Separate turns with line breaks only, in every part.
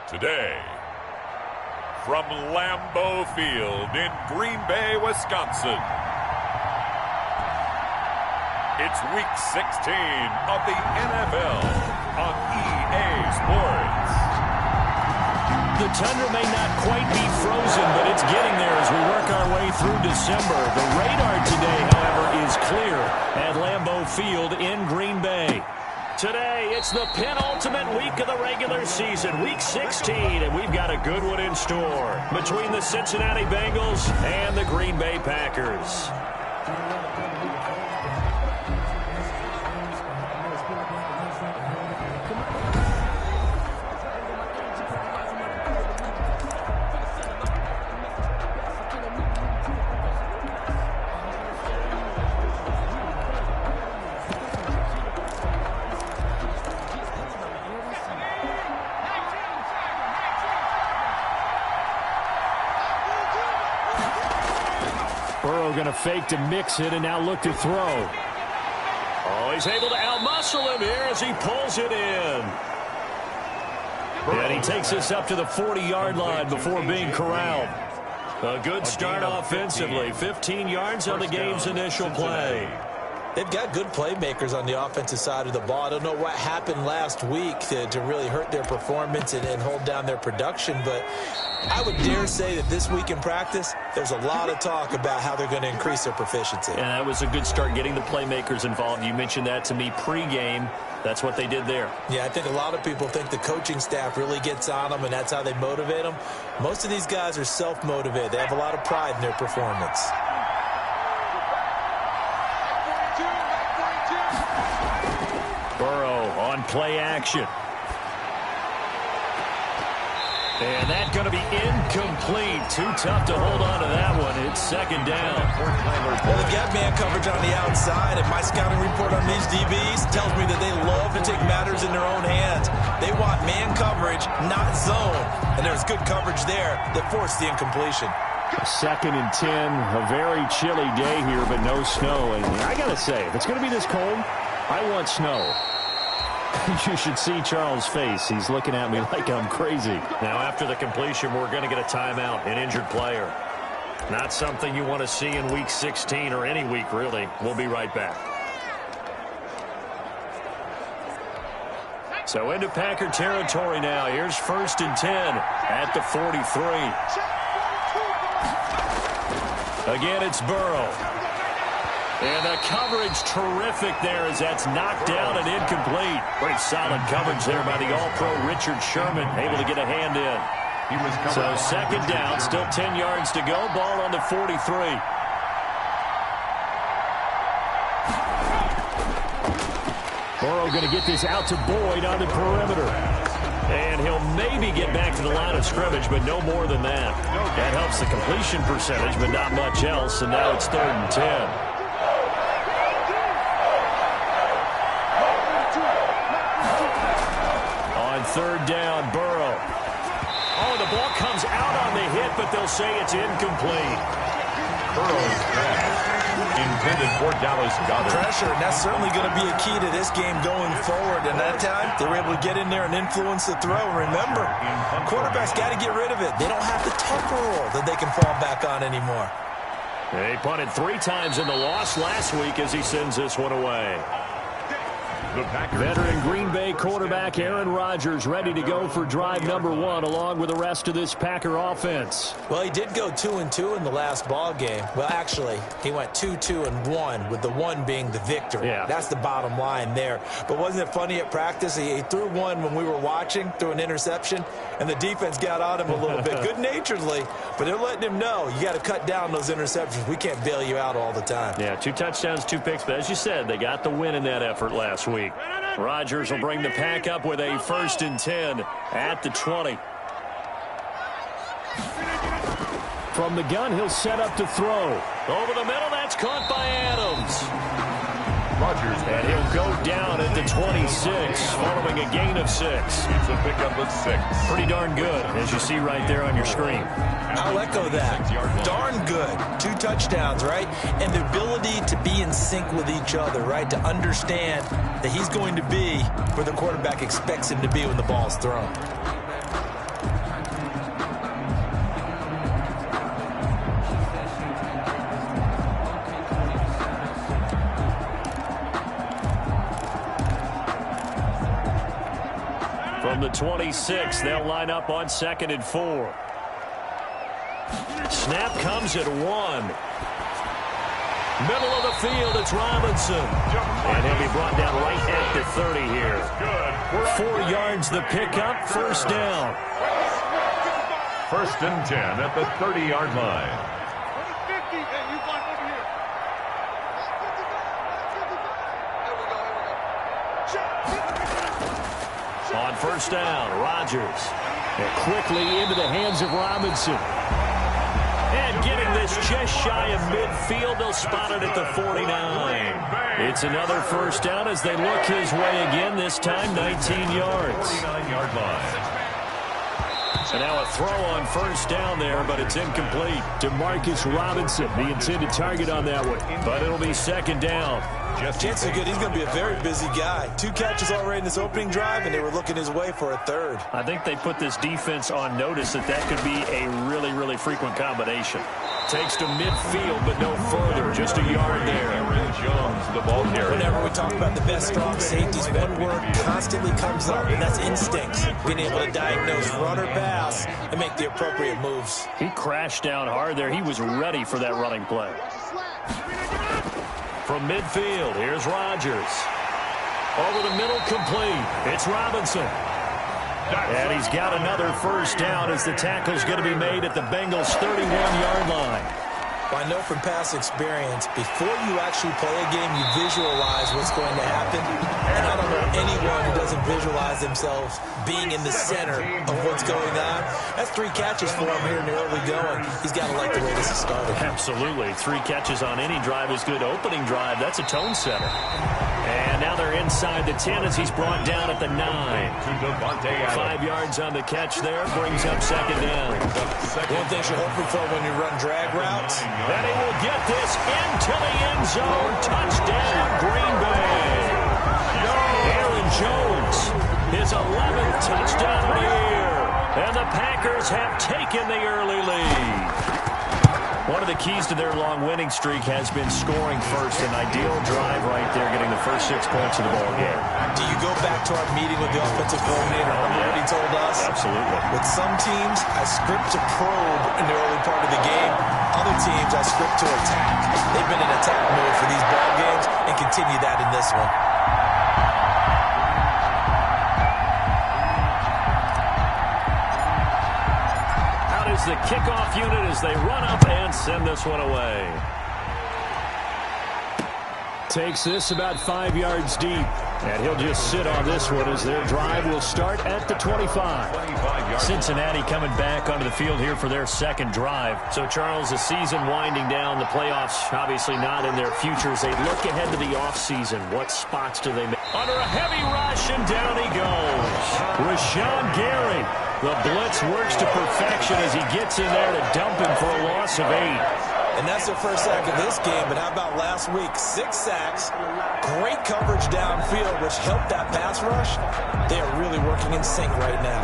Today, from Lambeau Field in Green Bay, Wisconsin, it's Week 16 of the NFL on EA Sports.
The tundra may not quite be frozen, but it's getting there as we work our way through December. The radar today, however, is clear at Lambeau Field in Green Bay. Today, it's the penultimate week of the regular season, Week 16, and we've got a good one in store between the Cincinnati Bengals and the Green Bay Packers. Burrow going to fake to mix it and now look to throw. Oh, he's able to outmuscle him here as he pulls it in. And he takes this up to the 40-yard line before being corralled. A good start offensively. 15 yards on the game's initial play.
They've got good playmakers on the offensive side of the ball. I don't know what happened last week to really hurt their performance and hold down their production, but I would dare say that this week in practice, there's a lot of talk about how they're going to increase their proficiency.
And that was a good start getting the playmakers involved. You mentioned that to me pregame. That's what they did there.
Yeah, I think a lot of people think the coaching staff really gets on them, and that's how they motivate them. Most of these guys are self-motivated. They have a lot of pride in their performance.
Burrow on play action. And that's going to be incomplete. Too tough to hold on to that one. It's second down.
Well, they've got man coverage on the outside, and my scouting report on these DBs tells me that they love to take matters in their own hands. They want man coverage, not zone. And there's good coverage there that forced the incompletion.
Second and 10, a very chilly day here, but no snow. And I got to say, if it's going to be this cold, I want snow. You should see Charles' face. He's looking at me like I'm crazy. Now, after the completion, we're going to get a timeout, an injured player. Not something you want to see in Week 16 or any week, really. We'll be right back. So into Packer territory now. Here's 1st and 10 at the 43. Again, it's Burrow. And the coverage terrific there as that's knocked down and incomplete. Pretty solid coverage there by the All-Pro Richard Sherman, able to get a hand in. So second down, still 10 yards to go. Ball on the 43. Burrow going to get this out to Boyd on the perimeter. And he'll maybe get back to the line of scrimmage, but no more than that. That helps the completion percentage, but not much else. And now it's 3rd and 10. Third down, Burrow. Oh, the ball comes out on the hit, but they'll say it's incomplete.
Burrow's intended for Dallas Goedert.
Pressure, and that's certainly going to be a key to this game going forward. And that time, they were able to get in there and influence the throw. Remember, quarterbacks got to get rid of it. They don't have the temporal that they can fall back on anymore.
He punted 3 times in the loss last week as he sends this one away. Veteran Green Bay quarterback Aaron Rodgers ready to go for drive number 1 along with the rest of this Packer offense.
Well, he did go 2-2 in the last ball game. Well, actually, he went 2-2-1 with the 1 being the victory.
Yeah.
That's the bottom line there. But wasn't it funny at practice? He threw one when we were watching, threw an interception, and the defense got on him a little bit, good-naturedly. But they're letting him know, you got to cut down those interceptions. We can't bail you out all the time.
Yeah, 2 touchdowns, 2 picks. But as you said, they got the win in that effort last week. Rodgers will bring the pack up with a 1st and 10 at the 20. From the gun, he'll set up to throw. Over the middle, that's caught by Adams.
Rodgers.
And he'll go down at the 26, following a gain of 6.
It's a pickup of 6.
Pretty darn good, as you see right there on your screen.
I'll echo that. Darn good. 2 touchdowns, right? And the ability to be in sync with each other, right? To understand that he's going to be where the quarterback expects him to be when the ball's thrown.
from the 26. They'll line up on 2nd and 4. Snap comes at 1. Middle of the field, it's Robinson. And he'll be brought down right at the 30 here. 4 yards the pickup, first down.
1st and 10 at the 30-yard line.
On first down, Rodgers. And quickly into the hands of Robinson. And getting this just shy of midfield, they'll spot it at the 49. It's another first down as they look his way again, this time 19 yards.
49-yard line.
So now a throw on first down there, but it's incomplete. DeMarcus Robinson, the intended target on that one. But it'll be 2nd down.
Chances are good he's going to be a very busy guy. 2 catches already in this opening drive, and they were looking his way for a 3rd.
I think they put this defense on notice that could be a really, really frequent combination. Takes to midfield, but no further. Just a yard there.
Aaron Jones, the ball carrier.
Whenever we talk about the best strong safeties, one word constantly comes up, and that's instinct. Being able to diagnose run or pass and make the appropriate moves.
He crashed down hard there. He was ready for that running play. From midfield, here's Rodgers. Over the middle, complete. It's Robinson. And he's got another first down as the tackle's going to be made at the Bengals' 31-yard line.
Well, I know from past experience, before you actually play a game, you visualize what's going to happen. And I don't know anyone who doesn't visualize themselves being in the center of what's going on. That's 3 catches for him here in the early going. He's got to like the way this is started.
Absolutely. 3 catches on any drive is good. Opening drive, that's a tone setter. And now they're inside the 10 as he's brought down at the 9. 5 yards on the catch there, brings up 2nd down.
One thing you're hoping for when you run drag routes.
And he will get this into the end zone. Touchdown, Green Bay. Aaron Jones, his 11th touchdown of the year. And the Packers have taken the early lead. One of the keys to their long winning streak has been scoring first. An ideal drive right there, getting the first 6 points of the ball game.
Do you go back to our meeting with the offensive coordinator? Remember what he told us?
Absolutely.
With some teams, I script to probe in the early part of the game. Other teams, I script to attack. They've been in attack mode for these ball games and continue that in this one.
The kickoff unit as they run up and send this one away. Takes this about 5 yards deep. And he'll just sit on this one as their drive will start at the 25. Cincinnati coming back onto the field here for their 2nd drive. So, Charles, the season winding down, the playoffs obviously not in their futures. They look ahead to the offseason. What spots do they make? Under a heavy rush, and down he goes. Rashawn Gary. The blitz works to perfection as he gets in there to dump him for a loss of 8.
And that's their first sack of this game, but how about last week? 6 sacks, great coverage downfield, which helped that pass rush. They are really working in sync right now.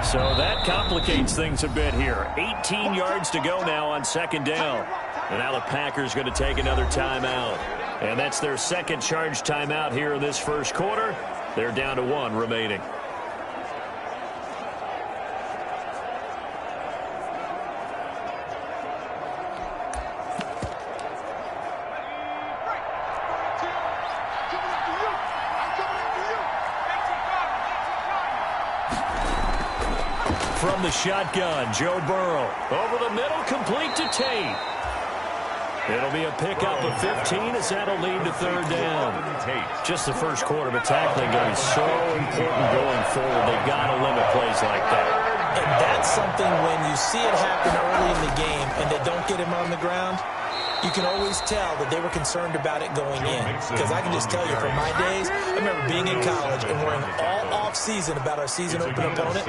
So that complicates things a bit here. 18 yards to go now on 2nd down. And now the Packers going to take another timeout. And that's their 2nd charge timeout here in this first quarter. They're down to 1 remaining. From the shotgun, Joe Burrow. Over the middle, complete to Tate. It'll be a pickup of 15 as that'll lead to 3rd down. Just the first quarter, but tackling going to be so important going forward. They've got to limit plays like that.
And that's something when you see it happen early in the game and they don't get him on the ground, you can always tell that they were concerned about it going in. Because I can just tell you from my days, I remember being in college and worrying all off-season about our season open opponent.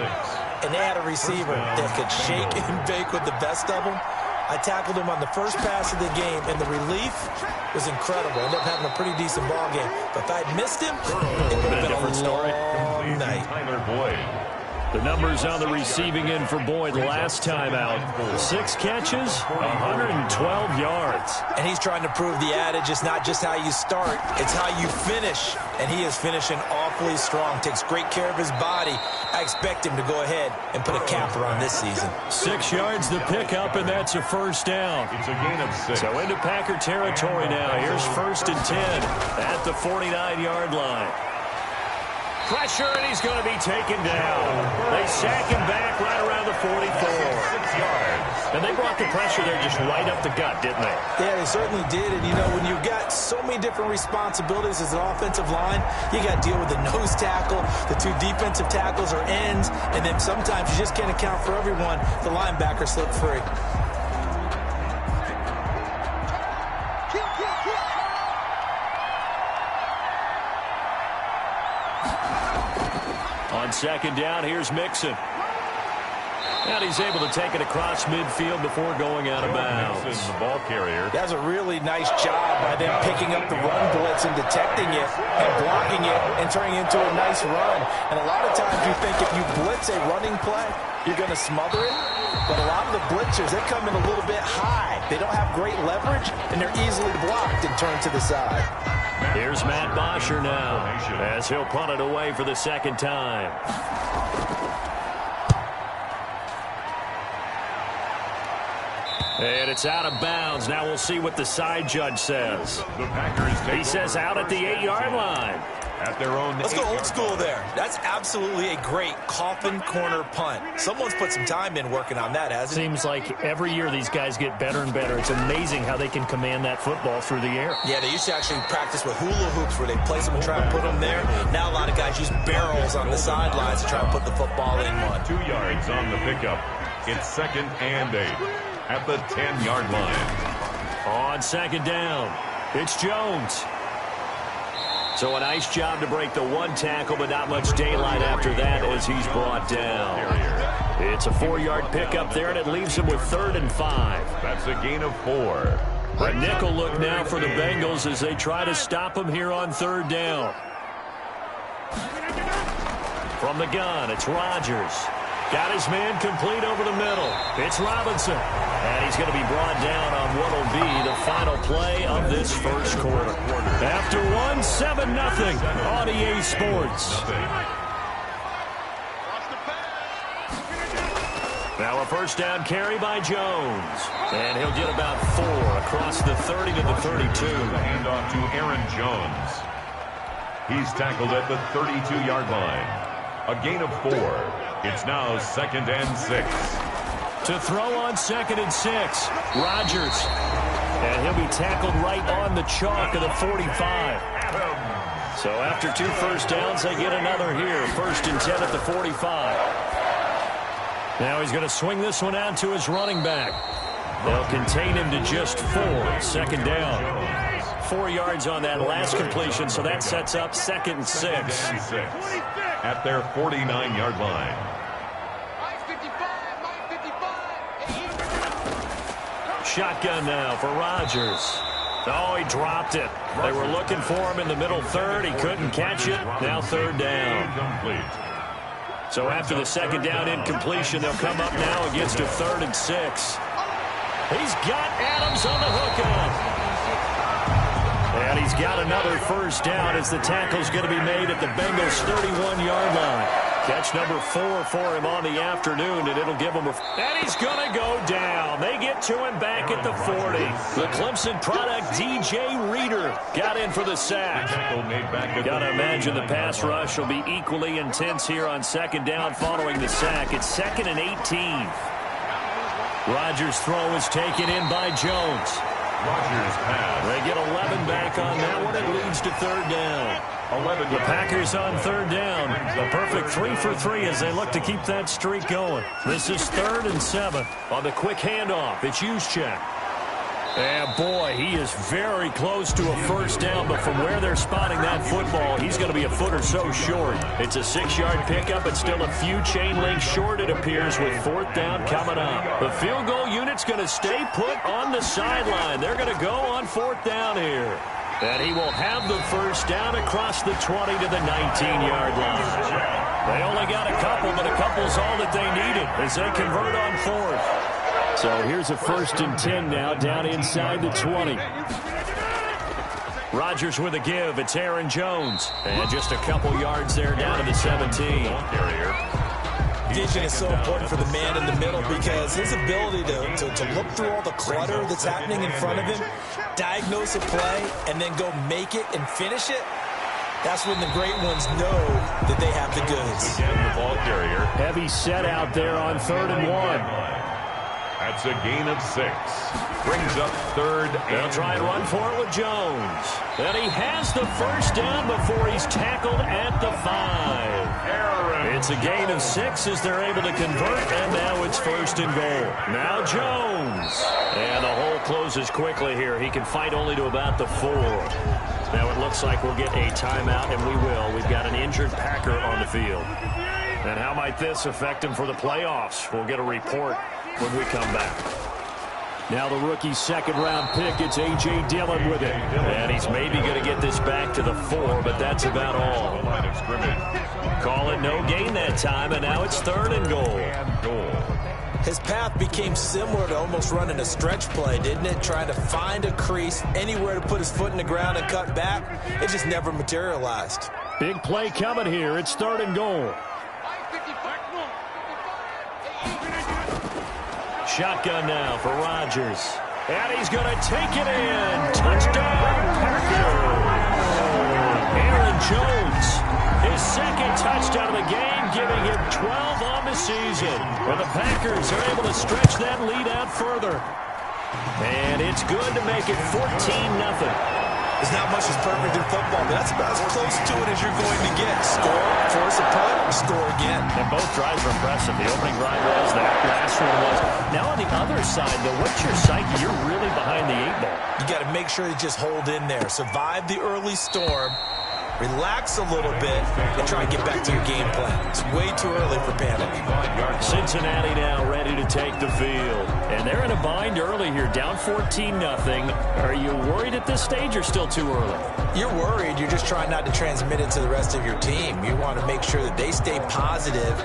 And they had a receiver that could shake and bake with the best of them. I tackled him on the first pass of the game, and the relief was incredible. Ended up having a pretty decent ball game. But if I'd missed him, it would have been a different story. Night.
Tyler Boyd.
The numbers on the receiving end for Boyd last time out. 6 catches, 112 yards.
And he's trying to prove the adage, it's not just how you start, it's how you finish. And he is finishing off awfully strong, takes great care of his body. I expect him to go ahead and put a capper on this season.
6 yards the pickup, and that's a first down.
It's a gain of 6.
So into Packer territory now. Here's 1st and 10 at the 49-yard line. Pressure, and he's going to be taken down. They sack him back right around the 44.
6 yards.
And they brought the pressure there just right up the gut, didn't they?
Yeah, they certainly did. And, you know, when you've got so many different responsibilities as an offensive line, you got to deal with the nose tackle, the 2 defensive tackles or ends, and then sometimes you just can't account for everyone. The linebacker slipped free.
On 2nd down, here's Mixon. And he's able to take it across midfield before going out of bounds.
Mixon, the ball carrier.
That's a really nice job by them picking up the run blitz and detecting it and blocking it and turning it into a nice run. And a lot of times you think if you blitz a running play, you're going to smother it. But a lot of the blitzers, they come in a little bit high. They don't have great leverage, and they're easily blocked and turned to the side.
Here's Matt Bosher now as he'll punt it away for the 2nd time. And it's out of bounds. Now we'll see what the side judge says.
The Packers take
He says out at the 8-yard line.
at their own.
Let's go old school there. That's absolutely a great coffin corner punt. Someone's put some time in working on that, hasn't it?
Seems like every year these guys get better and better. It's amazing how they can command that football through the air.
Yeah, they used to actually practice with hula hoops where they place them and try and put them there. Now a lot of guys use barrels on the sidelines to try and put the football in one.
2 yards on the pickup. It's 2nd and 8 at the 10-yard line.
On 2nd down, it's Jones. So a nice job to break the 1 tackle, but not much daylight after that as he's brought down. It's a 4-yard pickup there, and it leaves him with 3rd and 5.
That's a gain of 4.
A nickel look now for the Bengals as they try to stop him here on 3rd down. From the gun, it's Rodgers. Got his man complete over the middle. It's Robinson. And he's going to be brought down on what will be the final play of this first quarter. After one, 7-0 on EA Sports. Now a first down carry by Jones. And he'll get about 4 across the 30 to the 32.
The handoff to Aaron Jones. He's tackled at the 32-yard line. A gain of 4. It's now 2nd and 6.
To throw on 2nd and 6, Rodgers. And he'll be tackled right on the chalk of the 45. So after 2 first downs, they get another here. 1st and 10 at the 45. Now he's going to swing this one out to his running back. They'll contain him to just 4. 2nd down. 4 yards on that last completion, so that sets up 2nd and 6.
At their 49-yard line.
Shotgun now for Rodgers. Oh, he dropped it. They were looking for him in the middle third. He couldn't catch it. Now 3rd down.
Incomplete.
So after the 2nd down incompletion, they'll come up now against a 3rd and 6. He's got Adams on the hook up. And he's got another first down as the tackle's going to be made at the Bengals' 31-yard line. Catch number 4 for him on the afternoon, and it'll give him a... And he's going to go down. They get to him back at the 40. The Clemson product, DJ Reader, got in for the sack. Got to imagine the pass rush will be equally intense here on 2nd down following the sack. It's 2nd and 18. Rodgers' throw is taken in by Jones.
Rodgers pass.
They get 11 back on that one. It leads to 3rd down.
11.
The Packers on 3rd down. A perfect 3 for 3 as they look to keep that streak going. This is 3rd and 7 on the quick handoff. It's Juszczyk. And boy, he is very close to a first down, but from where they're spotting that football, he's going to be a foot or so short. It's a 6-yard pickup, but still a few chain links short, it appears, with 4th down coming up. The field goal unit's going to stay put on the sideline. They're going to go on 4th down here. And he will have the first down across the 20 to the 19-yard line. They only got a couple, but a couple's all that they needed as they convert on 4th. So here's a 1st and 10 now down inside the 20. Rodgers with a give. It's Aaron Jones. And just a couple yards there down to the 17.
Vision is so important for the man in the middle because his ability to look through all the clutter that's happening in front of him, diagnose a play, and then go make it and finish it, that's when the great ones know that they have the goods.
Again, the ball carrier.
Heavy set out there on 3rd and 1.
That's a gain of 6. Brings up 3rd.
They'll try and run for it with Jones. And he has the first down before he's tackled at the 5. It's a gain of 6 as they're able to convert, and now it's 1st and goal. Now Jones. And the hole closes quickly here. He can fight only to about the 4. Now it looks like we'll get a timeout, and we will. We've got an injured Packer on the field. And how might this affect him for the playoffs? We'll get a report when we come back. Now the rookie 2nd-round pick, it's A.J. Dillon with it. And he's maybe going to get this back to the 4, but that's about all.
Line of scrimmage.
Call it no gain that time, and now it's 3rd and goal.
His path became similar to almost running a stretch play, didn't it? Trying to find a crease, anywhere to put his foot in the ground and cut back. It just never materialized.
Big play coming here. It's 3rd and goal. Shotgun now for Rodgers. And he's going to take it in. Touchdown, Packer. Aaron Jones, his 2nd touchdown of the game, giving him 12 on the season. Where the Packers are able to stretch that lead out further. And it's good to make it 14-0.
There's not much that's perfect in football, but that's about as close to it as you're going to get. Score, force a punt, score again.
And both drives are impressive. The opening drive was, that last one was. Now on the other side, though, what's your psyche? You're really behind the 8 ball.
You got to make sure you just hold in there. Survive the early storm. Relax a little bit and try and get back to your game plan. It's way too early for panic.
Cincinnati now ready to take the field. And they're in a bind early here, down 14-0. Are you worried at this stage or still too early?
You're worried. You're just trying not to transmit it to the rest of your team. You want to make sure that they stay positive.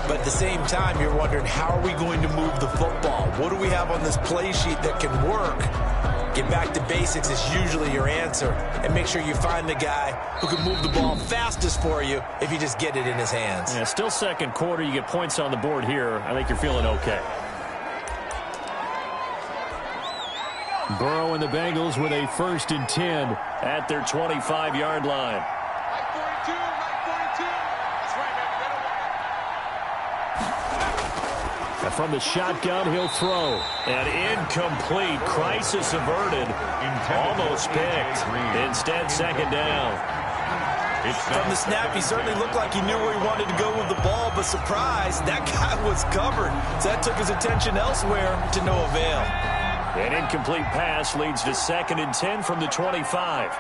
But at the same time, you're wondering, how are we going to move the football? What do we have on this play sheet that can work? Get back to basics is usually your answer. And make sure you find the guy who can move the ball fastest for you if you just get it in his hands.
Yeah, still 2nd quarter. You get points on the board here. I think you're feeling okay. Burrow and the Bengals with a 1st and 10 at their 25-yard line. From the shotgun, he'll throw. And incomplete. Crisis averted. Almost picked. Instead, 2nd down.
From the snap, he certainly looked like he knew where he wanted to go with the ball, but surprise, that guy was covered. So that took his attention elsewhere to no avail.
An incomplete pass leads to 2nd and 10 from the 25.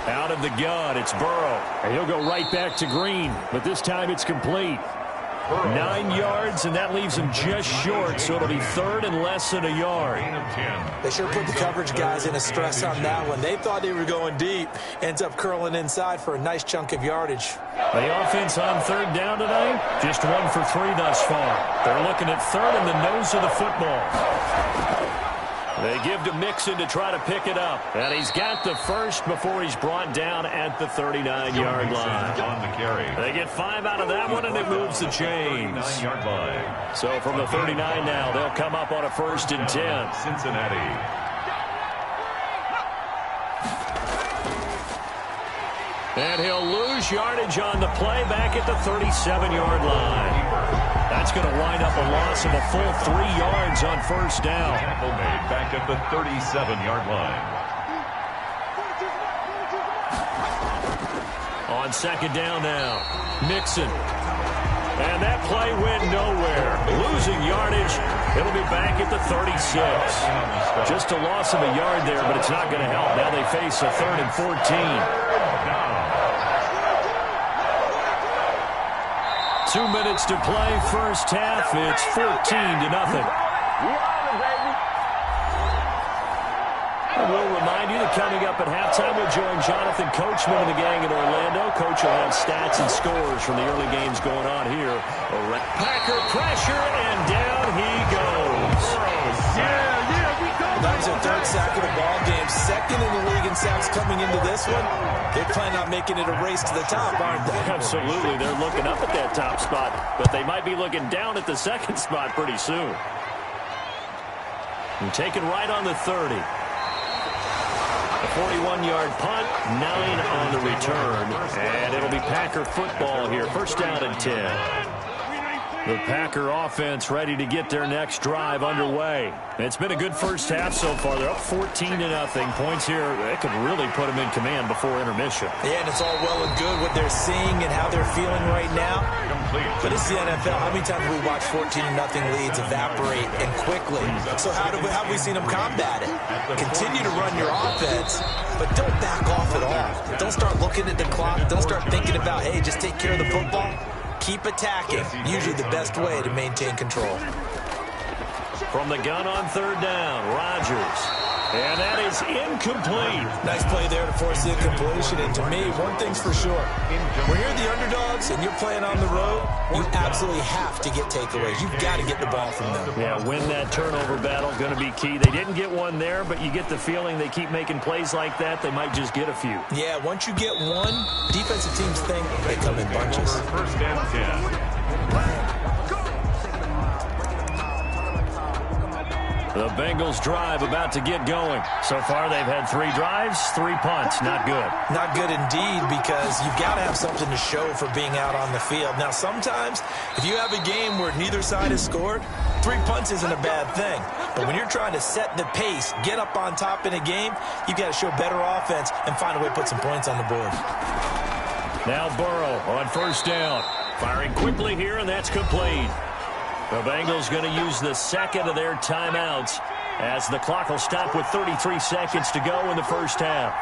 Out of the gun, it's Burrow. And he'll go right back to Green, but this time it's complete. 9 yards, and that leaves him just short, so it'll be 3rd and less than a yard.
They sure put the coverage guys in a stress on that one. They thought they were going deep. Ends up curling inside for a nice chunk of yardage.
The offense on 3rd down tonight, just 1 for 3 thus far. They're looking at 3rd in the nose of the football. They give to Mixon to try to pick it up. And he's got the first before he's brought down at the 39-yard line.
On the carry.
They get 5 out of that one, and it moves the chains.
39-yard line.
So from the 39 now, they'll come up on a 1st and 10.
Cincinnati.
And he'll lose yardage on the play back at the 37-yard line. That's going to wind up a loss of a full 3 yards on 1st down.
Tackle made back at the 37-yard line.
On 2nd down now, Mixon. And that play went nowhere. Losing yardage. It'll be back at the 36. Just a loss of a yard there, but it's not going to help. Now they face a 3rd and 14. 2 minutes to play, 1st half. It's 14-0. We'll remind you that coming up up at halftime. We'll join Jonathan Coachman and the gang in Orlando. Coach will have stats and scores from the early games going on here. Packer pressure, and down he goes.
That was their third sack of the ball game. Second in the league in sacks coming into this one. They're planning on making it a race to the top, aren't they?
Absolutely. They're looking up at that top spot, but they might be looking down at the second spot pretty soon. And taken right on the 30. A 41-yard punt, 9 on the return, and it'll be Packer football here. First down and 10. The Packer offense ready to get their next drive underway. It's been a good first half so far. They're up 14-0. Points here, it could really put them in command before intermission.
Yeah, and it's all well and good what they're seeing and how they're feeling right now. But it's the NFL. How many times have we watched 14-0 leads evaporate and quickly? So how have we seen them combat it? Continue to run your offense, but don't back off at all. Don't start looking at the clock. Don't start thinking about, hey, just take care of the football. Keep attacking. Usually the best way to maintain control.
From the gun on third down, Rodgers. And that is incomplete.
Nice play there to force the incompletion. And to me, one thing's for sure. When you're the underdogs and you're playing on the road, you absolutely have to get takeaways. You've got to get the ball from them.
Yeah, win that turnover battle, going to be key. They didn't get one there, but you get the feeling they keep making plays like that, they might just get a few.
Yeah, once you get one, defensive teams think they come in bunches.
First and 10.
The Bengals drive about to get going. So far, they've had 3 drives, 3 punts. Not good.
Not good indeed, because you've got to have something to show for being out on the field. Now, sometimes, if you have a game where neither side has scored, 3 punts isn't a bad thing. But when you're trying to set the pace, get up on top in a game, you've got to show better offense and find a way to put some points on the board.
Now Burrow on first down. Firing quickly here, and that's complete. The Bengals going to use the second of their timeouts as the clock will stop with 33 seconds to go in the first half.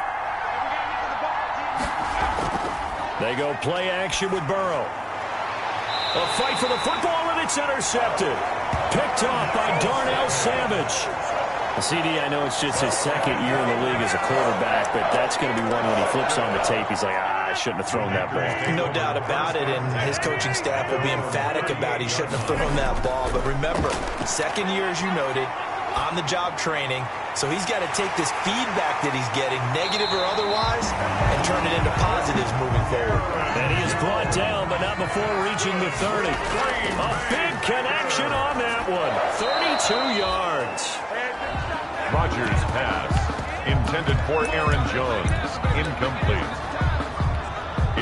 They go play action with Burrow. A fight for the football, and it's intercepted. Picked off by Darnell Savage. CD, I know it's just his second year in the league as a quarterback, but that's going to be one when he flips on the tape. He's like, I shouldn't have thrown that ball.
No doubt about it, and his coaching staff will be emphatic about he shouldn't have thrown that ball. But remember, second year, as you noted, on-the-job training, so he's got to take this feedback that he's getting, negative or otherwise, and turn it into positives moving forward.
And he is brought down, but not before reaching the 30. A big connection on that one. 32 yards.
Rodgers' pass, intended for Aaron Jones, incomplete.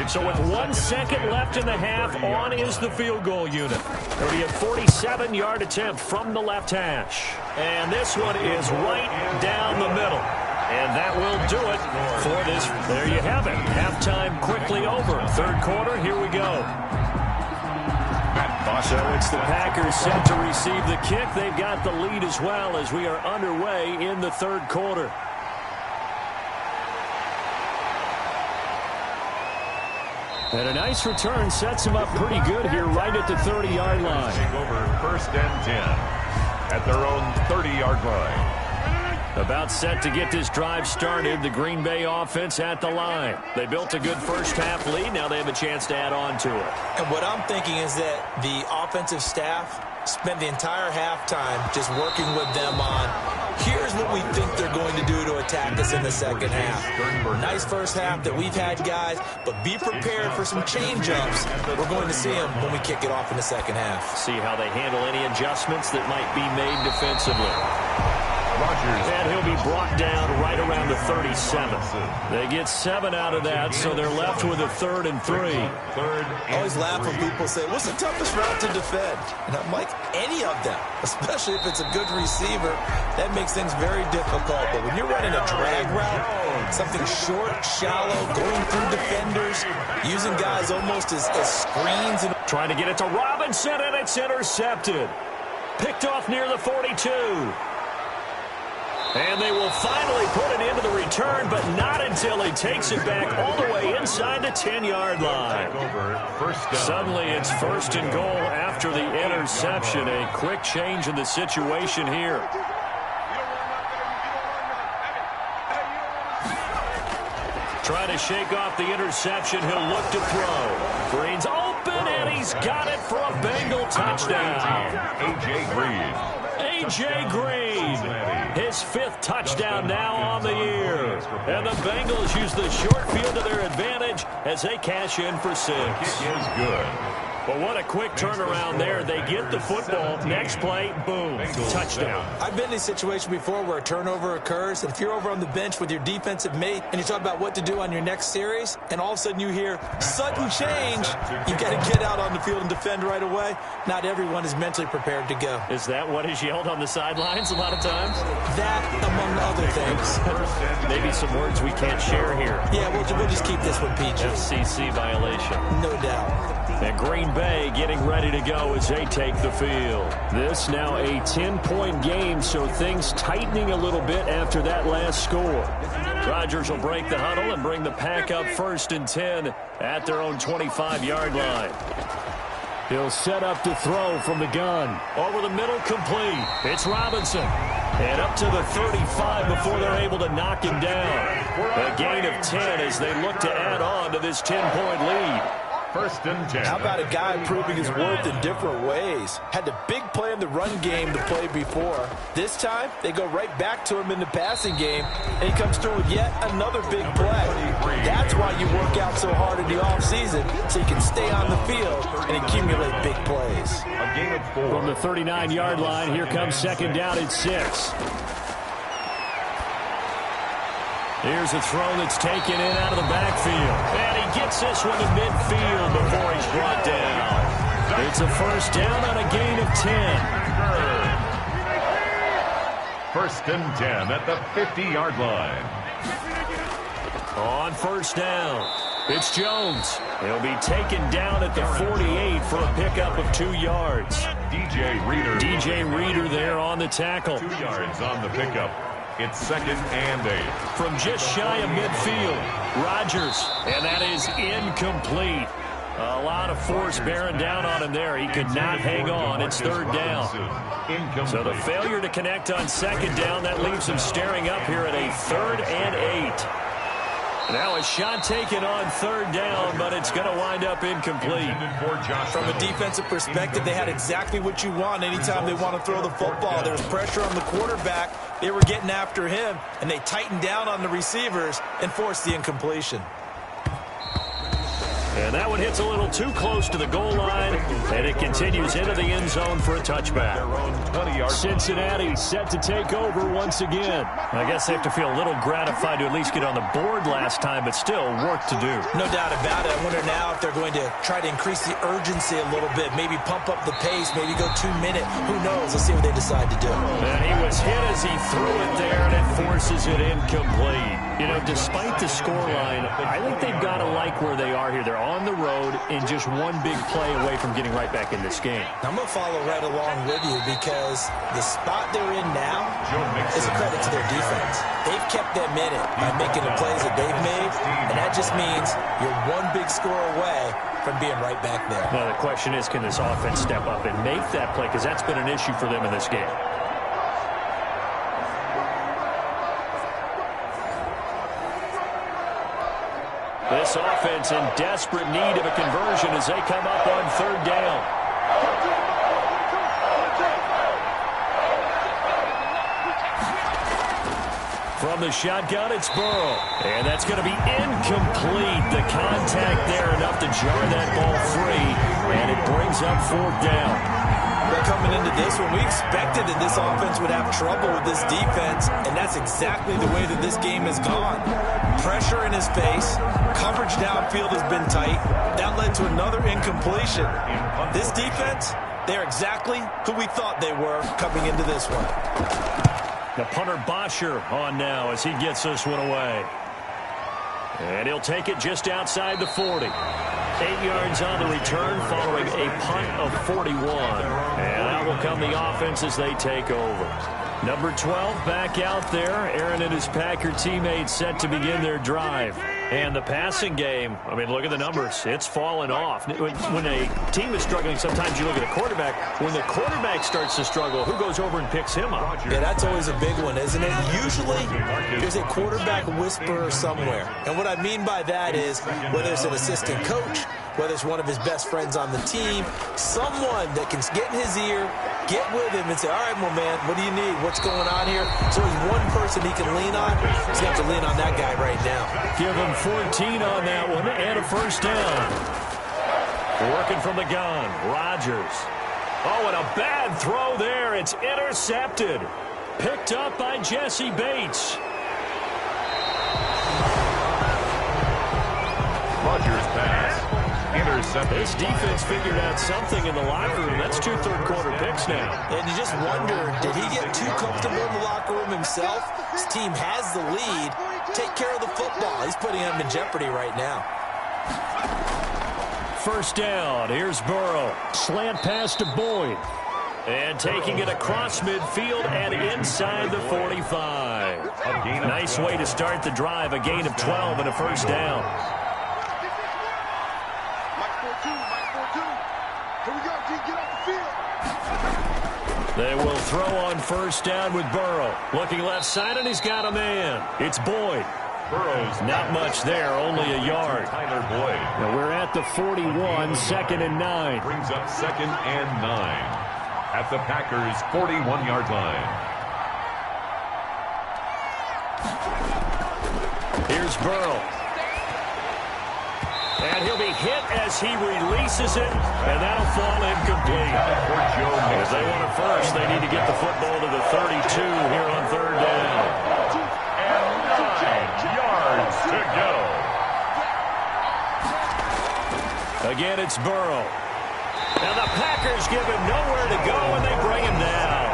So with 1 second left in the half, on is the field goal unit. It'll be a 47-yard attempt from the left hash. And this one is right down the middle. And that will do it for this. There you have it. Halftime quickly over. Third quarter, here we go. So it's the Packers set to receive the kick. They've got the lead as well as we are underway in the third quarter. And a nice return sets him up pretty good here right at the 30-yard line.
Over first and 10 at their own 30-yard line.
About set to get this drive started, the Green Bay offense at the line. They built a good first half lead. Now they have a chance to add on to it.
And what I'm thinking is that the offensive staff spent the entire halftime just working with them on, here's what we think they're going to do to attack us in the second half. Nice first half that we've had, guys, but be prepared for some change-ups. We're going to see them when we kick it off in the second half.
See how they handle any adjustments that might be made defensively.
Rodgers.
And he'll be brought down right around the 37. They get 7 out of that, so they're left with a 3rd and 3.
I always laugh when people say, what's the toughest route to defend? And I'm like, any of them, especially if it's a good receiver. That makes things very difficult. But when you're running a drag route, something short, shallow, going through defenders, using guys almost as screens. And
trying to get it to Robinson, and it's intercepted. Picked off near the 42. And they will finally put it into the return, but not until he takes it back all the way inside the 10-yard line. Suddenly it's first and goal after the interception. A quick change in the situation here. trying to shake off the interception. He'll look to throw. Green's open, and he's got it for a Bengal touchdown.
A.J. Green.
A.J. Green, his 5th touchdown now on the year. And the Bengals use the short field to their advantage as they cash in for 6.
Kick is good.
But what a quick turnaround there. They get the football. Next play, boom, touchdown.
I've been in a situation before where a turnover occurs, and if you're over on the bench with your defensive mate and you talk about what to do on your next series, and all of a sudden you hear sudden change, you got to get out on the field and defend right away. Not everyone is mentally prepared to go.
Is that what is yelled on the sidelines a lot of times?
That, among other things.
Maybe some words we can't share here.
Yeah, we'll just keep this one PG.
FCC violation.
No doubt.
And Green Bay getting ready to go as they take the field. This now a 10-point game, so things tightening a little bit after that last score. Rodgers will break the huddle and bring the pack up 1st and 10 at their own 25-yard line. He'll set up to throw from the gun. Over the middle, complete. It's Robinson. And up to the 35 before they're able to knock him down. A gain of 10 as they look to add on to this 10-point lead.
1st and 10.
How about a guy proving his worth in different ways? Had the big play in the run game to play before. This time, they go right back to him in the passing game, and he comes through with yet another big play. That's why you work out so hard in the offseason, so you can stay on the field and accumulate big plays.
A gain of 4.
From the 39-yard line, here comes 2nd down at 6. Here's a throw that's taken in out of the backfield. And he gets this one to midfield before he's brought down. It's a 1st down on a gain of 10.
1st and 10 at the 50-yard line.
On 1st down, it's Jones. He'll be taken down at the 48 for a pickup of 2 yards. DJ Reader there on the tackle.
2 yards on the pickup. It's 2nd and 8.
From just shy of midfield, Rodgers, and that is incomplete. A lot of force bearing down on him there. He could not hang on. It's 3rd down. So the failure to connect on 2nd down, that leaves him staring up here at a 3rd and 8. Now a shot taken on 3rd down, but it's going to wind up incomplete.
From a defensive perspective, they had exactly what you want anytime they want to throw the football. There was pressure on the quarterback. They were getting after him, and they tightened down on the receivers and forced the incompletion.
And that one hits a little too close to the goal line, and it continues into the end zone for a touchback. Cincinnati set to take over once again. I guess they have to feel a little gratified to at least get on the board last time, but still work to do.
No doubt about it. I wonder now if they're going to try to increase the urgency a little bit, maybe pump up the pace, maybe go 2-minute. Who knows? Let's see what they decide to do.
And he was hit as he threw it there, and it forces it incomplete. You know, despite the scoreline, I think they've got to like where they are here. They're on the road and just one big play away from getting right back in this game.
I'm going to follow right along with you because the spot they're in now is a credit to their defense. They've kept them in it by making the plays that they've made, and that just means you're one big score away from being right back there.
Now the question is, can this offense step up and make that play? Because that's been an issue for them in this game. This offense in desperate need of a conversion as they come up on 3rd down. From the shotgun, it's Burrow. And that's going to be incomplete. The contact there enough to jar that ball free. And it brings up 4th down.
Well, coming into this one, we expected that this offense would have trouble with this defense, and that's exactly the way that this game has gone. Pressure in his face, coverage downfield has been tight. That led to another incompletion. This defense, they're exactly who we thought they were coming into this one.
The punter Bosher on now as he gets this one away. And he'll take it just outside the 40. 8 yards on the return following a punt of 41. And out will come the offense as they take over. Number 12 back out there. Aaron and his Packer teammates set to begin their drive. And the passing game, I mean, look at the numbers. It's fallen off. When a team is struggling, sometimes you look at the quarterback. When the quarterback starts to struggle, who goes over and picks him up?
Yeah, that's always a big one, isn't it? Usually, there's a quarterback whisperer somewhere. And what I mean by that is, whether it's an assistant coach, whether it's one of his best friends on the team, someone that can get in his ear, get with him and say, all right, well, man, what do you need? What's going on here? So there's one person he can lean on. He's going to have to lean on that guy right now.
Give him 14 on that one and a first down. Working from the gun, Rodgers. Oh, and a bad throw there. It's intercepted. Picked up by Jesse Bates.
Rodgers pass. Intercepted.
This defense figured out something in the locker room. That's 2 third-quarter picks now.
And you just wonder, did he get too comfortable in the locker room himself? His team has the lead. Take care of the football. He's putting him in jeopardy right now.
First down. Here's Burrow. Slant pass to Boyd. And taking it across midfield and inside the 45. Nice way to start the drive. A gain of 12 and a first down. They will throw on first down with Burrow. Looking left side, and he's got a man. It's Boyd.
Burrow's
not much there, only a yard.
Tyler Boyd.
Now we're at the 41, second and 9.
Brings up second and 9 at the Packers' 41-yard line.
Here's Burrow. And he'll be hit as he releases it, and that'll fall incomplete. If they want it first, they need to get the football to the 32 here on third down.
And 9 yards to go.
Again, it's Burrow. And the Packers give him nowhere to go, and they bring him down.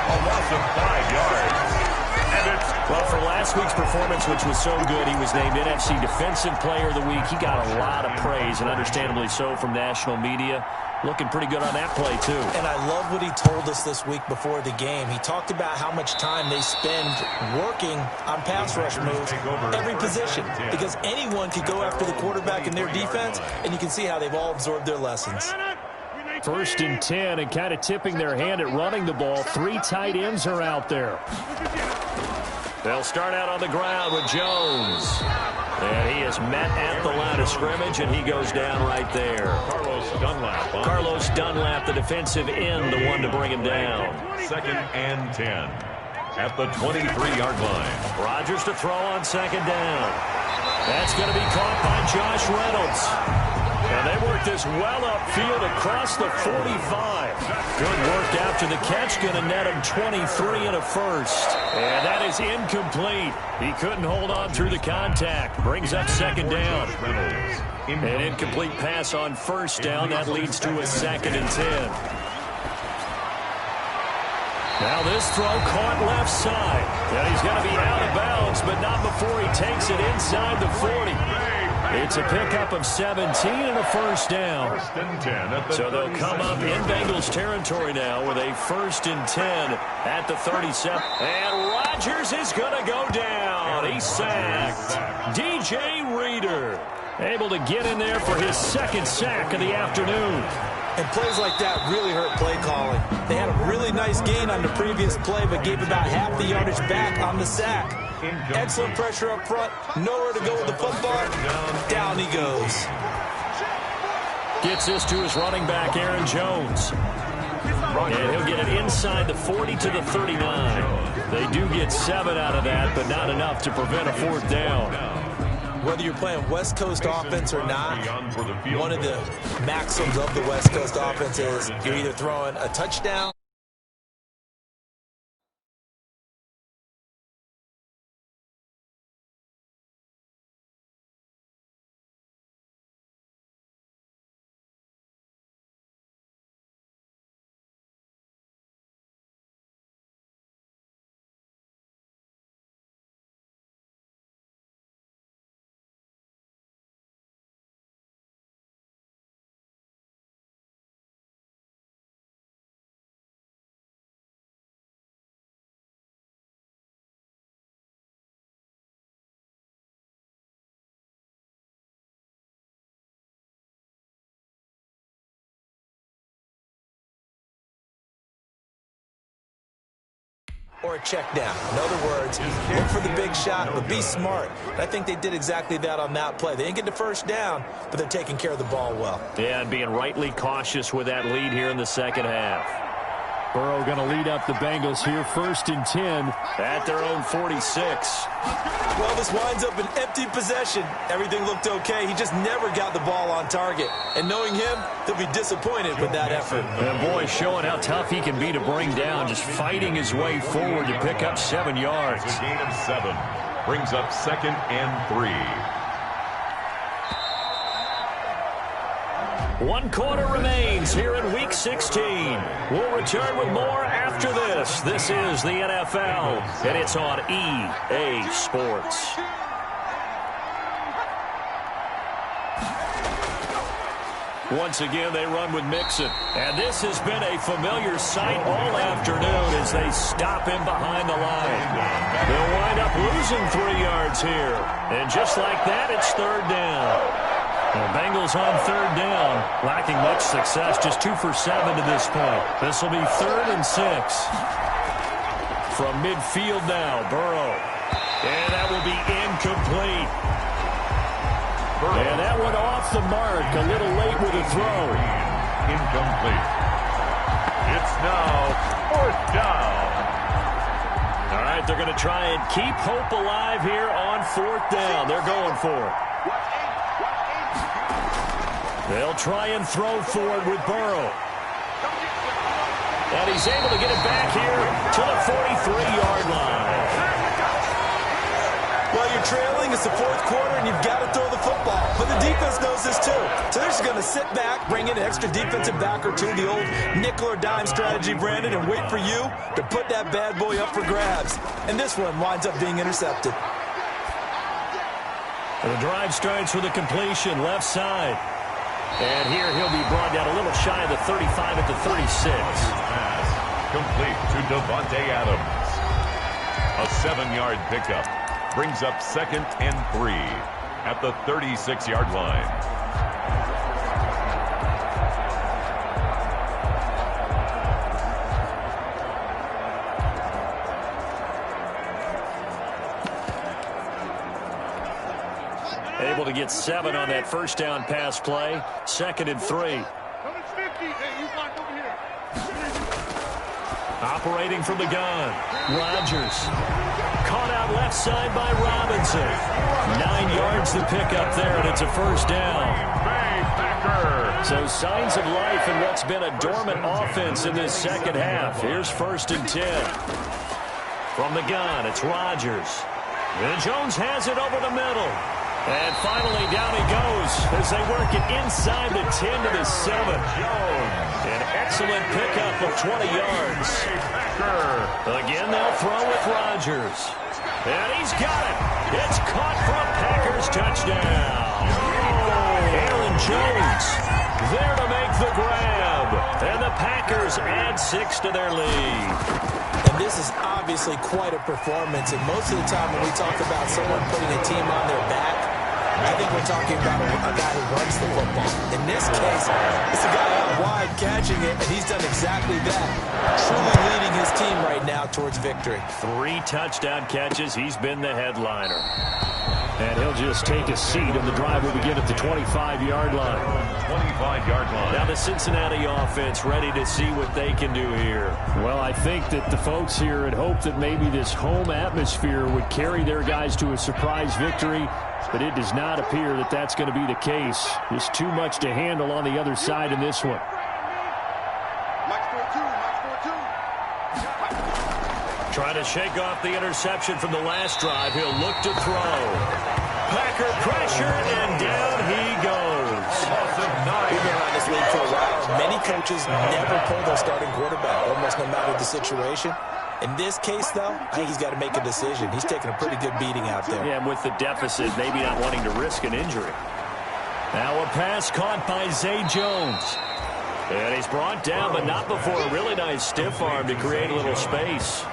A loss of 5 yards.
Well, for last week's performance, which was so good, he was named NFC Defensive Player of the Week. He got a lot of praise, and understandably so, from national media. Looking pretty good on that play, too.
And I love what he told us this week before the game. He talked about how much time they spend working on pass rush moves, every position, because anyone could go after the quarterback in their defense, and you can see how they've all absorbed their lessons.
First and 10, and kind of tipping their hand at running the ball. 3 tight ends are out there. They'll start out on the ground with Jones. And he is met at the line of scrimmage, and he goes down right there. Carlos Dunlap, the defensive end, the one to bring him down.
Second and 10 at the 23-yard line.
Rodgers to throw on second down. That's going to be caught by Josh Reynolds. And they work this well upfield across the 45. Good work after the catch. Going to net him 23 and a first. And that is incomplete. He couldn't hold on through the contact. Brings up second down. An incomplete pass on first down. That leads to a second and 10. Now this throw caught left side. And he's going to be out of bounds, but not before he takes it inside the 40. It's a pickup of 17 and a first down. So they'll come up in Bengals territory now with a first and 10 at the 37. And Rodgers is going to go down. He's sacked. DJ Reader able to get in there for his second sack of the afternoon.
And plays like that really hurt play calling. They had a really nice gain on the previous play, but gave about half the yardage back on the sack. Excellent pressure up front. Nowhere to go with the football. Down he goes.
Gets this to his running back, Aaron Jones. And he'll get it inside the 40 to the 39. They do get 7 out of that, but not enough to prevent a fourth down.
Whether you're playing West Coast offense or not, one of the maxims of the West Coast offense is you're either throwing a touchdown or a check down. In other words, look for the big shot, but be smart. And I think they did exactly that on that play. They didn't get the first down, but they're taking care of the ball well.
Yeah, and being rightly cautious with that lead here in the second half.
Burrow going to lead up the Bengals here, 1st and 10.
At their own 46.
Well, this winds up an empty possession. Everything looked okay. He just never got the ball on target. And knowing him, he'll be disappointed with that effort.
And boy, showing how tough he can be to bring down, just fighting his way forward to pick up 7 yards.
It's a gain of 7. Brings up 2nd and 3.
1 quarter remains here in Week 16. We'll return with more after this. This is the NFL, and it's on EA Sports. Once again, they run with Mixon. And this has been a familiar sight all afternoon as they stop him behind the line. They'll wind up losing 3 yards here. And just like that, it's 3rd down. The Bengals on 3rd down, lacking much success, just 2 for 7 to this point. This will be 3rd and 6. From midfield now, Burrow. And that will be incomplete. And that one off the mark, a little late with a throw.
Incomplete. It's now 4th down.
All right, they're going to try and keep hope alive here on 4th down. They're going for it. They'll try and throw forward with Burrow. And he's able to get it back here to the 43-yard line.
Well, you're trailing. It's the 4th quarter, and you've got to throw the football. But the defense knows this, too. So they're just going to sit back, bring in an extra defensive back or two, the old nickel or dime strategy, Brandon, and wait for you to put that bad boy up for grabs. And this one winds up being intercepted.
The drive starts with a completion, left side. And here he'll be brought down a little shy of the 35 at the 36.
Pass complete to Devontae Adams. A 7-yard pickup brings up 2nd and 3 at the 36-yard line.
Able to get 7 on that 1st down pass play. 2nd and 3. Operating from the gun. Rodgers. Caught out left side by Robinson. 9 yards to pick up there, and it's a 1st down. So signs of life in what's been a dormant offense in this second half. Here's 1st and 10. From the gun, it's Rodgers. And Jones has it over the middle. And finally, down he goes as they work it inside the 10 to the 7. An excellent pickup of 20 yards. Again, they'll throw with Rodgers. And he's got it. It's caught for a Packers touchdown. Aaron Jones there to make the grab. And the Packers add 6 to their lead.
And this is obviously quite a performance. And most of the time when we talk about someone putting a team on their back, I think we're talking about a guy who runs the football. In this case, it's a guy out wide catching it, and he's done exactly that. Truly leading his team right now towards victory.
3 touchdown catches. He's been the headliner. And he'll just take a seat, and the drive will begin at the 25-yard line.
25-yard line.
Now the Cincinnati offense ready to see what they can do here.
Well, I think that the folks here had hoped that maybe this home atmosphere would carry their guys to a surprise victory, but it does not appear that that's going to be the case. There's too much to handle on the other side in this one.
Trying to shake off the interception from the last drive. He'll look to throw. Packer pressure, and down he goes.
We've been around this league for a while. Many coaches never pull their starting quarterback, almost no matter the situation. In this case, though, I think he's got to make a decision. He's taking a pretty good beating out there.
Yeah, and with the deficit, maybe not wanting to risk an injury. Now a pass caught by Zay Jones. And he's brought down, but not before a really nice stiff arm to create a little space.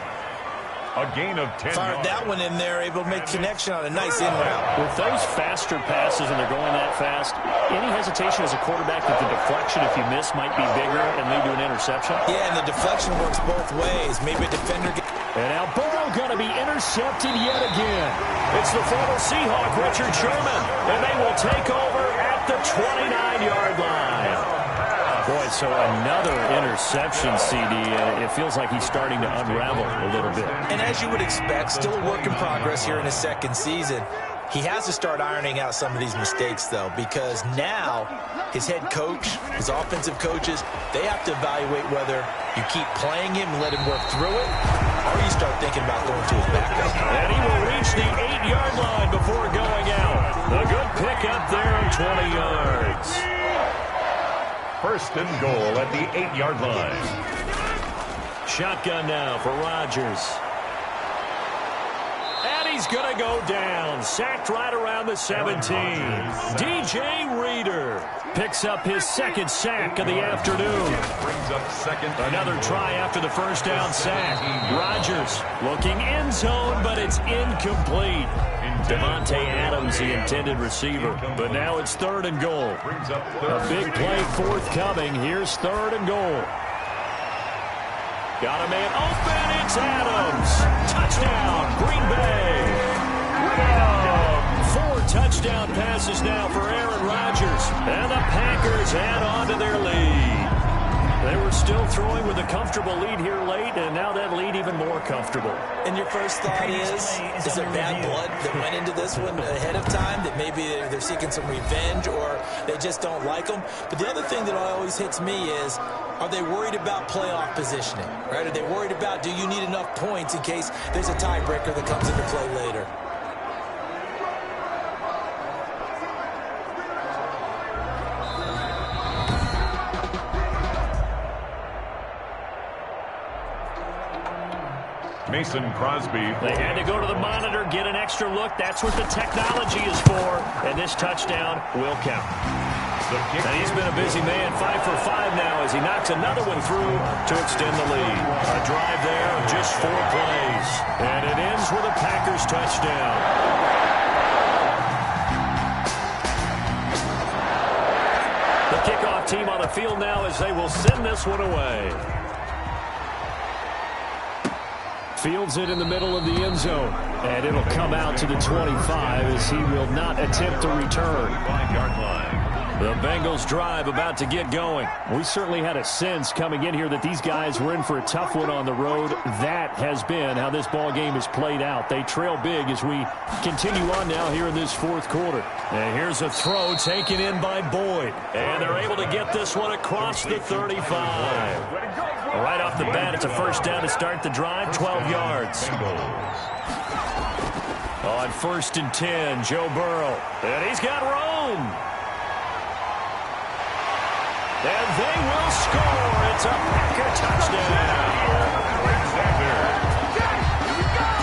A gain of 10
Fired
yards.
that one in there, able to make connection on a nice in route.
With those faster passes and they're going that fast, any hesitation as a quarterback that the deflection, if you miss, might be bigger and lead to an interception?
Yeah, and the deflection works both ways. Maybe a defender gets...
And now Burrow going to be intercepted yet again. It's the former Seahawk, Richard Sherman, and they will take over at the 29-yard line. Boy, so another interception, CD. It feels like he's starting to unravel a little bit.
And as you would expect, still a work in progress here in his second season. He has to start ironing out some of these mistakes, though, because now his head coach, his offensive coaches, they have to evaluate whether you keep playing him and let him work through it, or you start thinking about going to his backup.
And he will reach the 8-yard line before going out. A good pickup there of 20 yards.
First and goal at the 8-yard line.
Shotgun now for Rodgers. And he's going to go down. Sacked right around the 17. DJ Reader picks up his second sack of the afternoon.
Brings up second.
Another try after the first down sack. Rodgers looking end zone, but it's incomplete. Devontae Adams, the intended receiver. But now it's third and goal. A big play forthcoming. Here's third and goal. Got a man open. It's Adams. Touchdown, Green Bay. 4 touchdown passes now for Aaron Rodgers. And the Packers add on to their lead. They were still throwing with a comfortable lead here late, and now that lead even more comfortable.
And your first thought is there bad blood that went into this one ahead of time, that maybe they're seeking some revenge or they just don't like them? But the other thing that always hits me is, are they worried about playoff positioning? Right? Are they worried about, do you need enough points in case there's a tiebreaker that comes into play later?
Mason Crosby.
They had to go to the monitor, get an extra look. That's what the technology is for. And this touchdown will count. And he's been a busy man, 5 for 5 now as he knocks another one through to extend the lead. A drive there of just 4 plays. And it ends with a Packers touchdown. The kickoff team on the field now as they will send this one away. Fields it in the middle of the end zone. And it'll come out to the 25 as he will not attempt to return.
5-yard line.
The Bengals drive about to get going.
We certainly had a sense coming in here that these guys were in for a tough one on the road. That has been how this ball game has played out. They trail big as we continue on now here in this fourth quarter.
And here's a throw taken in by Boyd. And they're able to get this one across the 35. Right off the bat, it's a first down to start the drive, 12 yards. On 1st and 10, Joe Burrow. And he's got room. And they will score. It's a Packer touchdown.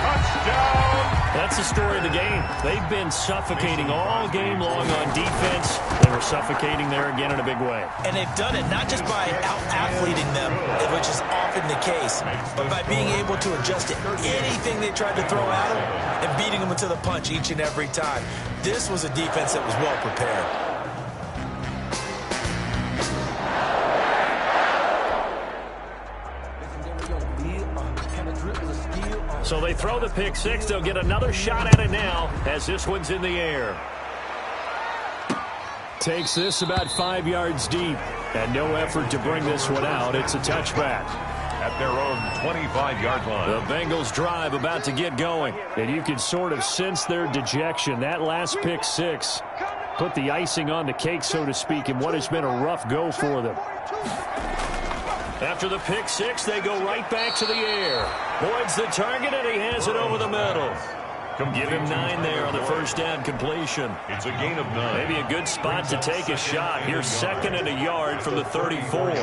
Touchdown.
That's the story of the game. They've been suffocating all game long on defense. They were suffocating there again in a big way.
And they've done it not just by out-athleting them, which is often the case, but by being able to adjust to anything they tried to throw at them and beating them to the punch each and every time. This was a defense that was well prepared.
So they throw the pick six. They'll get another shot at it now as this one's in the air.
Takes this about 5 yards deep. And no effort to bring this one out. It's a touchback.
At their own 25-yard line.
The Bengals drive about to get going.
And you can sort of sense their dejection. That last pick six put the icing on the cake, so to speak, in what has been a rough go for them.
After the pick six, they go right back to the air. Boyd's the target, and he has it over the middle. Give him 9 there on the first down completion.
It's a gain of 9.
Maybe a good spot to take a shot. Here's 2nd and a yard from the 34.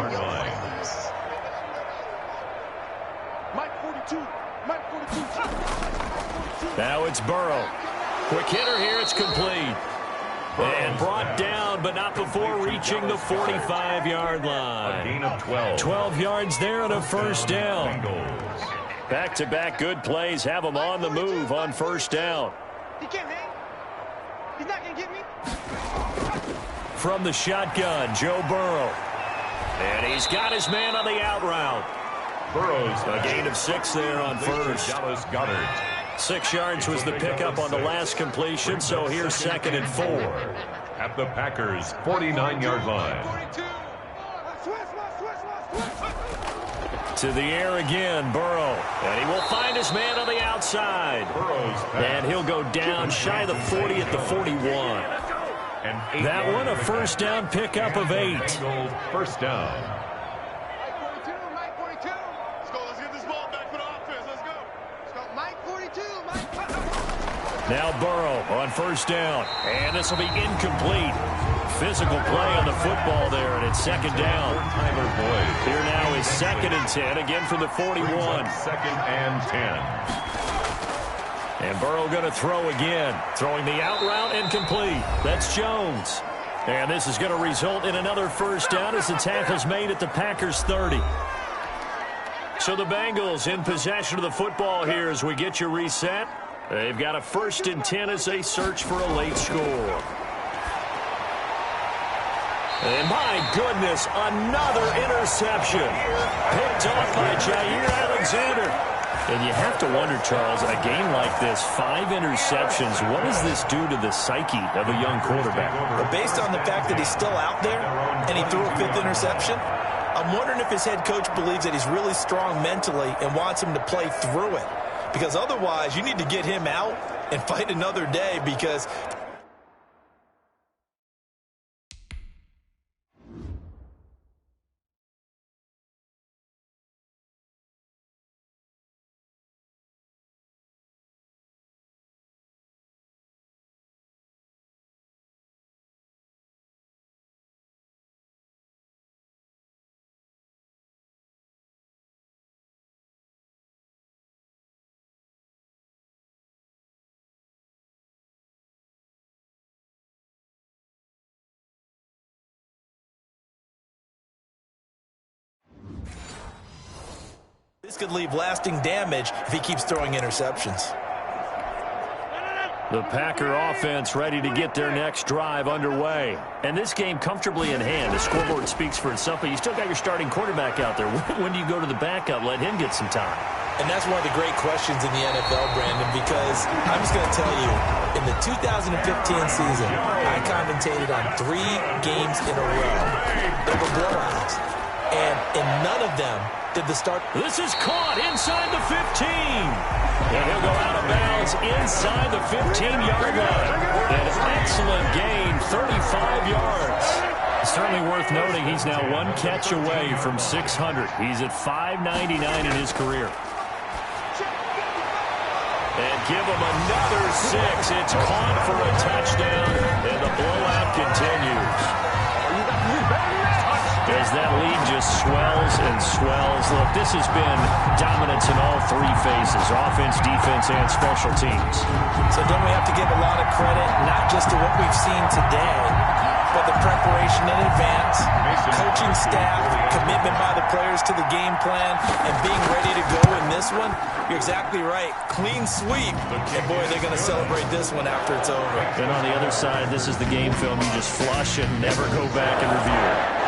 Now it's Burrow. Quick hitter here. It's complete. And brought down, but not before reaching the 45-yard line.
A gain of 12.
12 yards there and a first down.
Back-to-back good plays have him on the move on first down.
He can't hang. He's not going to get me.
From the shotgun, Joe Burrow. And he's got his man on the out route.
Burrow's
A gain of 6 there on first.
Dallas Goedert.
6 yards was the pickup on the last completion, so here's 2nd and 4.
At the Packers' 49-yard line.
42.
To the air again, Burrow. And he will find his man on the outside. And he'll go down shy of the 40 at the 41. That one a first down pickup of 8.
First down.
Mike 42. Let's go. Let's get this ball back for the offense. Let's go. Let's go. Mike 42.
Now Burrow on first down. And this will be incomplete. Physical play on the football there, and it's 2nd down. Here now is 2nd and 10, again from the 41.
2nd and 10.
And Burrow going to throw again. Throwing the out route and complete. That's Jones. And this is going to result in another first down as the tackle's made at the Packers' 30. So the Bengals in possession of the football here as we get you reset. They've got a 1st and 10 as they search for a late score. And my goodness, another interception. Picked off by Jair Alexander. And you have to wonder, Charles, a game like this, 5 interceptions, what does this do to the psyche of a young quarterback?
But based on the fact that he's still out there and he threw a 5th interception, I'm wondering if his head coach believes that he's really strong mentally and wants him to play through it. Because otherwise, you need to get him out and fight another day because this could leave lasting damage if he keeps throwing interceptions.
The Packer offense ready to get their next drive underway. And this game comfortably in hand. The scoreboard speaks for itself, but you still got your starting quarterback out there. When do you go to the backup? Let him get some time.
And that's one of the great questions in the NFL, Brandon, because I'm just going to tell you, in the 2015 season, I commentated on 3 games in a row. They were blowouts. And in none of them did the start.
This is caught inside the 15. And he'll go out of bounds inside the 15-yard line. An excellent gain, 35 yards. Certainly worth noting he's now 1 catch away from 600. He's at 599 in his career. And give him another 6. It's caught for a touchdown, and the blowout continues. As that lead just swells and swells. Look, this has been dominance in all 3 phases, offense, defense, and special teams.
So don't we have to give a lot of credit, not just to what we've seen today, but the preparation in advance, coaching staff, commitment by the players to the game plan, and being ready to go in this one? You're exactly right. Clean sweep. And boy, they're going to celebrate this one after it's over.
And on the other side, this is the game film you just flush and never go back and review.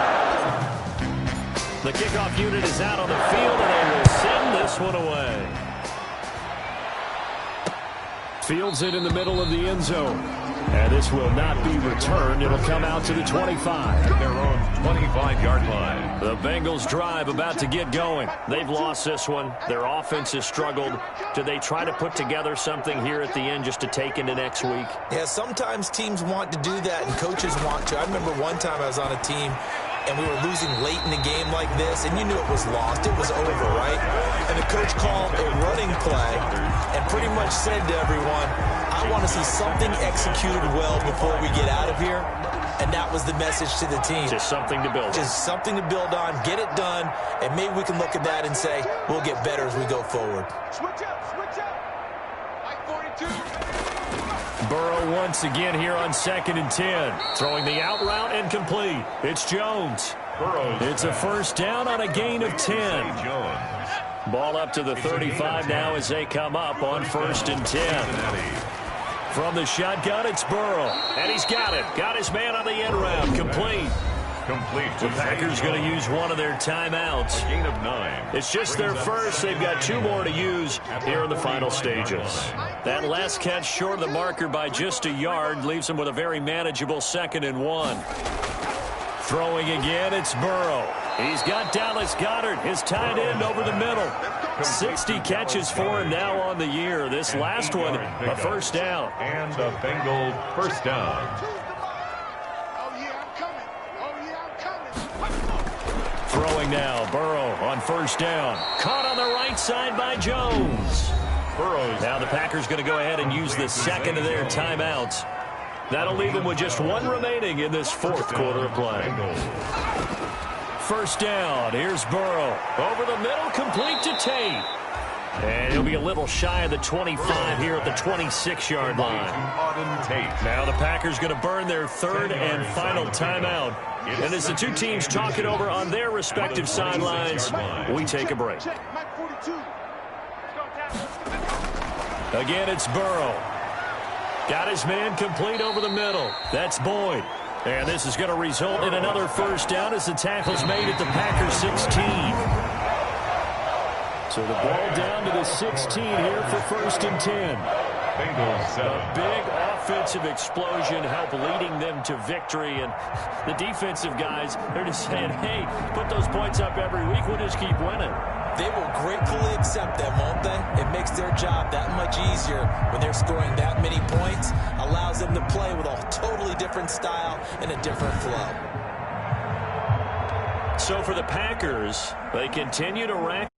The kickoff unit is out on the field, and they will send this one away. Fields it in the middle of the end zone. And this will not be returned. It'll come out to the 25.
Their own 25-yard line.
The Bengals drive about to get going. They've lost this one. Their offense has struggled. Do they try to put together something here at the end just to take into next week?
Yeah, sometimes teams want to do that and coaches want to. I remember one time I was on a team and we were losing late in the game like this, and you knew it was lost. It was over, right? And the coach called a running play and pretty much said to everyone, I want to see something executed well before we get out of here. And that was the message to the team.
Just something to build on.
Just something to build on, get it done, and maybe we can look at that and say, we'll get better as we go forward.
Switch up, switch up. Mike 42.
Burrow once again here on 2nd and 10. Throwing the out route and complete. It's Jones. It's a first down on a gain of 10.
Jones.
Ball up to the 35 now as they come up on 1st and 10. From the shotgun, it's Burrow. And he's got it. Got his man on the end round. Complete. The Packers going to use one of their timeouts.
A gain of 9.
It's just their first. They've got 2 more to use here in the final stages. That last catch short of the marker by just a yard leaves them with a very manageable 2nd and 1. Throwing again, it's Burrow. He's got Dallas Goedert, his tight end, over the middle. 60 catches for him now on the year. This last one, a first down.
And the Bengals first down.
Throwing now, Burrow on first down. Caught on the right side by Jones. Now the Packers going to go ahead and use the 2nd of their timeouts. That'll leave them with just 1 remaining in this 4th quarter of play. First down, here's Burrow. Over the middle, complete to Tate. And he'll be a little shy of the 25 here at the 26-yard line. Now the Packers going to burn their 3rd and final timeout. And as the 2 teams talk it over on their respective sidelines, we take a break. Again, it's Burrow. Got his man complete over the middle. That's Boyd. And this is going to result in another first down as the tackle's made at the Packers 16. So the ball down to the 16 here for 1st and 10. A big offensive explosion help leading them to victory. And the defensive guys, they're just saying, hey, put those points up every week. We'll just keep winning.
They will gratefully accept them, won't they? It makes their job that much easier when they're scoring that many points. Allows them to play with a totally different style and a different flow.
So for the Packers, they continue to rack